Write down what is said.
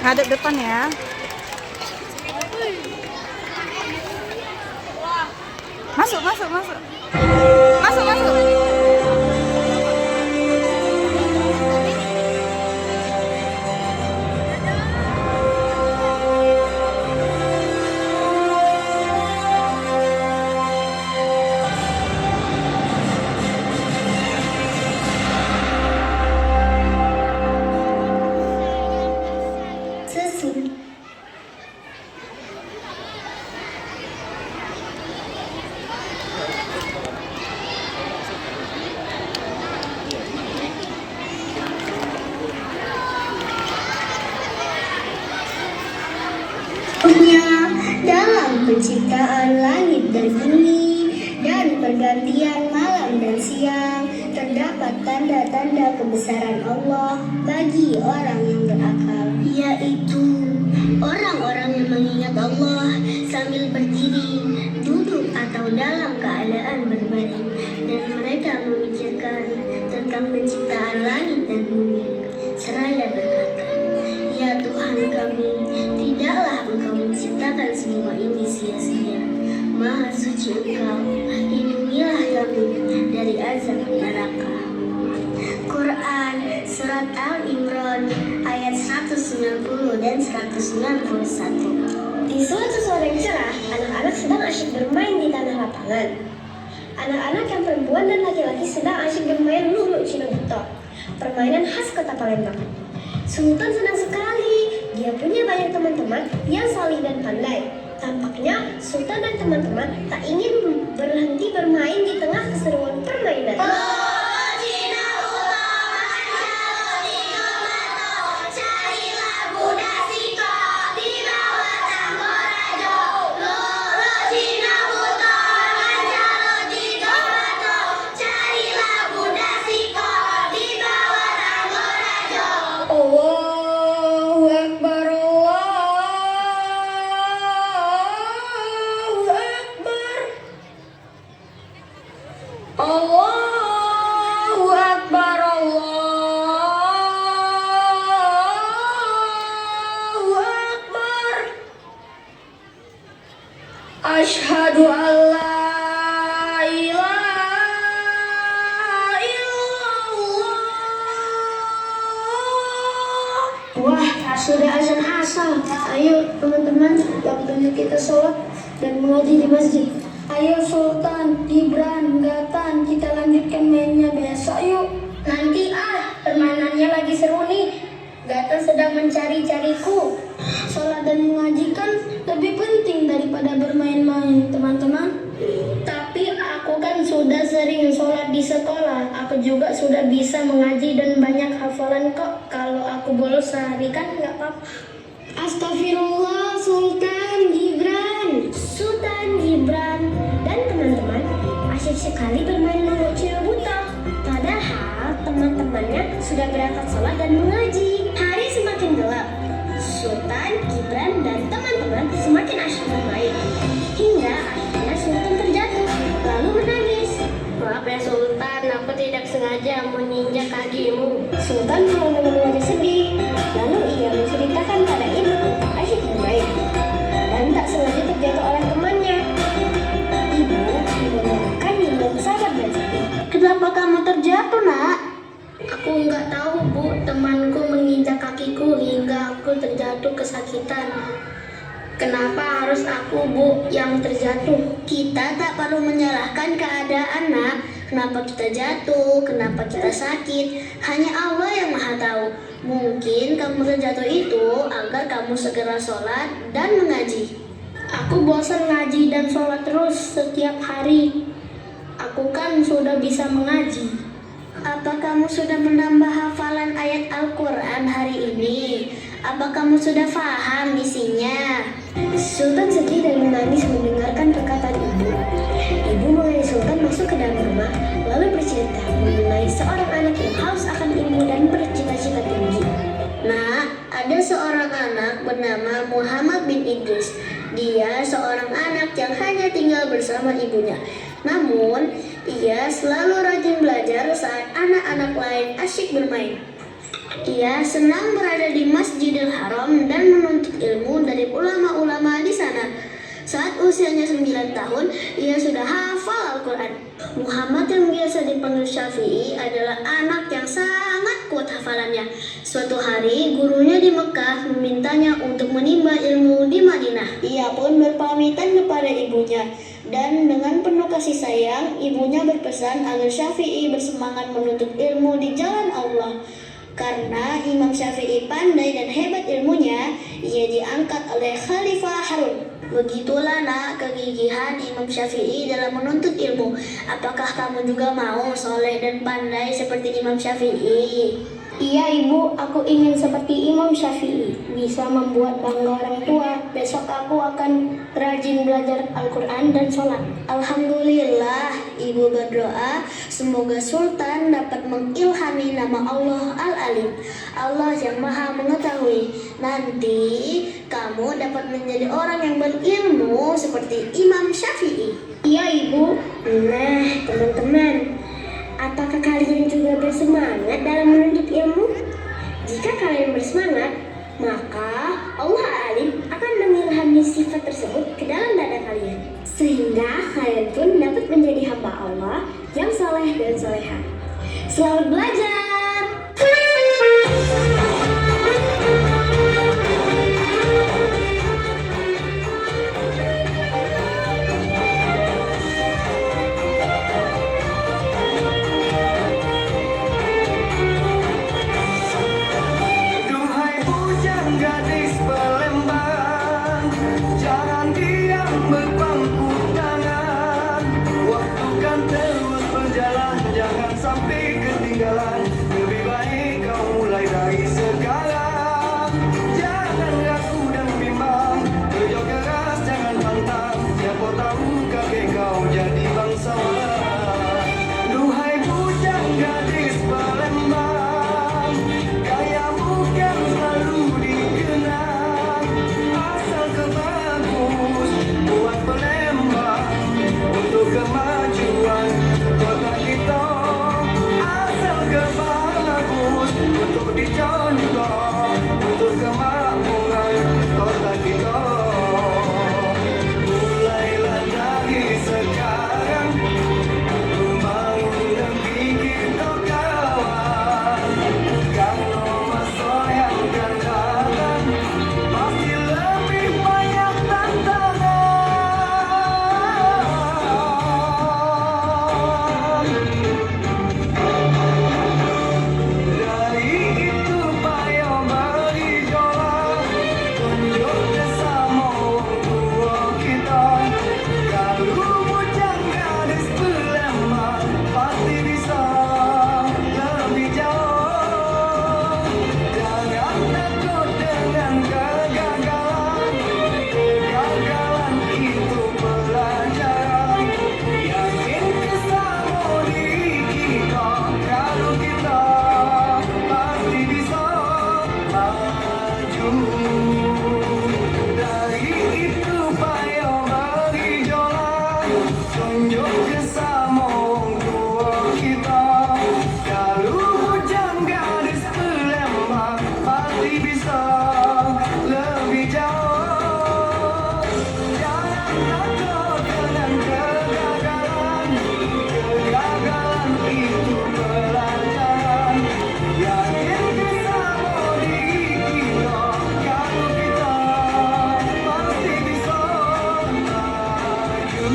Ngadep depan ya. Masuk, masuk, masuk. Masuk, masuk. Dalam penciptaan langit dan bumi dan pergantian malam dan siang terdapat tanda-tanda kebesaran Allah bagi orang yang berakal, yaitu orang-orang yang mengingat Allah sambil berdiri, duduk atau dalam keadaan berbaring, dan mereka memikirkan tentang penciptaan langit dan bumi seraya berkata, "Ya Tuhan kami, tidaklah Engkau menciptakan semua ini sia-sia. Maha suci Engkau, lindungilah kami dari azab neraka." Quran Surat Al-Imran ayat 190 dan 191. Di suatu sore yang cerah, anak-anak sedang asyik bermain di tanah lapangan. Anak-anak yang perempuan dan laki-laki sedang asyik bermain lulu cina buto, permainan khas kota Palembang. Sultan senang sekali. Dia punya banyak teman-teman yang saleh dan pandai. Tampaknya Sultan dan teman-teman tak ingin berhenti bermain di tengah keseruan permainan. Allahu Akbar, Allahu Akbar. Asyhadu an la ilaha illallah. Wah, sudah azan asar. Ayo teman-teman, waktunya kita sholat dan mengaji di masjid. Ayo Sultan, Gibran, Gatan, kita lanjutkan mainnya besok yuk. Nanti permainannya lagi seru nih. Gatan sedang mencari-cariku. Sholat dan mengaji kan lebih penting daripada bermain-main, teman-teman. Tapi aku kan sudah sering sholat di sekolah. Aku juga sudah bisa mengaji dan banyak hafalan kok. Kalau aku bolos sehari kan nggak apa-apa. Astagfirullah, Sultan Gibran. Sultan Gibran dan teman-teman asyik sekali bermain lulu cina buta. Padahal teman-temannya sudah berangkat sholat dan mengaji. Hari semakin gelap. Sultan Gibran dan teman-teman semakin asyik bermain. Hingga akhirnya Sultan terjatuh lalu menangis. Maaf ya Sultan, aku tidak sengaja menginjak kakimu. Sultan mulai dengan wajah sedih. Lalu ia menceritakan pada ibuku asyik bermain dan tak sengaja terjatuh oleh temannya. Ibu membenarkan dengan sabar dan sedih. Kenapa kamu terjatuh, Nak? Aku nggak tahu, Bu. Temanku menginjak kakiku hingga aku terjatuh kesakitan. Kenapa harus aku, Bu, yang terjatuh? Kita tak perlu menyalahkan keadaan, Nak. Kenapa kita jatuh, kenapa kita sakit, hanya Allah yang Maha tahu. Mungkin kamu terjatuh itu agar kamu segera sholat dan mengaji. Aku bosan ngaji dan sholat terus setiap hari. Aku kan sudah bisa mengaji. Apa kamu sudah menambah hafalan ayat Al-Quran hari ini? Apa kamu sudah paham isinya? Sultan sedih dan menangis mendengarkan perkataan ibu. Ibu mengenai Sultan masuk ke dalam rumah, lalu bercerita mengenai seorang anak yang haus akan ilmu dan bercita-cita tinggi. Nah, ada seorang anak bernama Muhammad bin Idris. Dia seorang anak yang hanya tinggal bersama ibunya. Namun, ia selalu rajin belajar saat anak-anak lain asyik bermain. Ia senang berada di Masjidil Haram dan ilmu dari ulama-ulama di sana. Saat usianya 9 tahun, ia sudah hafal Al-Quran. Muhammad yang biasa dipanggil Syafi'i adalah anak yang sangat kuat hafalannya. Suatu hari, gurunya di Mekah memintanya untuk menimba ilmu di Madinah. Ia pun berpamitan kepada ibunya. Dan dengan penuh kasih sayang, ibunya berpesan agar Syafi'i bersemangat menuntut ilmu di jalan Allah. Karena Imam Syafi'i pandai dan hebat ilmunya, ia diangkat oleh Khalifah Harun. Begitulah nak kegigihan Imam Syafi'i dalam menuntut ilmu. Apakah kamu juga mau soleh dan pandai seperti Imam Syafi'i? Iya ibu, aku ingin seperti Imam Syafi'i, bisa membuat bangga orang tua. Besok aku akan rajin belajar Al-Quran dan sholat. Alhamdulillah, ibu berdoa semoga Sultan dapat mengilhami nama Allah Al-Alim, Allah yang maha mengetahui. Nanti kamu dapat menjadi orang yang berilmu seperti Imam Syafi'i. Iya ibu. Nah teman-teman, apakah kalian juga bersemangat dalam menuntut ilmu? Jika kalian bersemangat, maka Allah Alim akan mengilhami sifat tersebut ke dalam dada kalian, sehingga kalian pun dapat menjadi hamba Allah yang soleh dan soleha. Selamat belajar! Duhai bujang gadis Palembang, jangan diam berpangku tangan. Waktu kan terus berjalan, jangan sampai ketinggalan. Lebih baik kau mulai dari sekarang. Jangan ragu dan bimbang, kerja keras jangan pantang. Siapa tahu kakek kau jadi bangsawan. Duhai bujang gadis Palembang, gayamu kan selalu dikenang. Asal kau bagus, buat Palembang untuk kemajuan kota kita. Asal kau bagus, untuk dicontoh untuk kemakmuran kota kita. Mulailah dari sekarang, membangun negeri kita kawan. Kalau masa yang akan datang, pasti lebih banyak tantangan. Dari itu payah bergejolak, tunjuk bersama orang tua kita. Kalau bujang gadis Palembang, pasti bisa lebih jauh. Jangan takut dengan kegagalan, kegagalan itu pelajaran. Yakin bersama diri kita, kalau kita pasti bisa maju. Dari itu payah bergejolak, tunjuk bersama orang tua kita. Kalau bujang gadis Palembang, pasti bisa lebih jauh. Jangan takut dengan kegagalan, kegagalan itu pelajaran. Yakin bersama diri kita, kalau kita pasti bisa maju.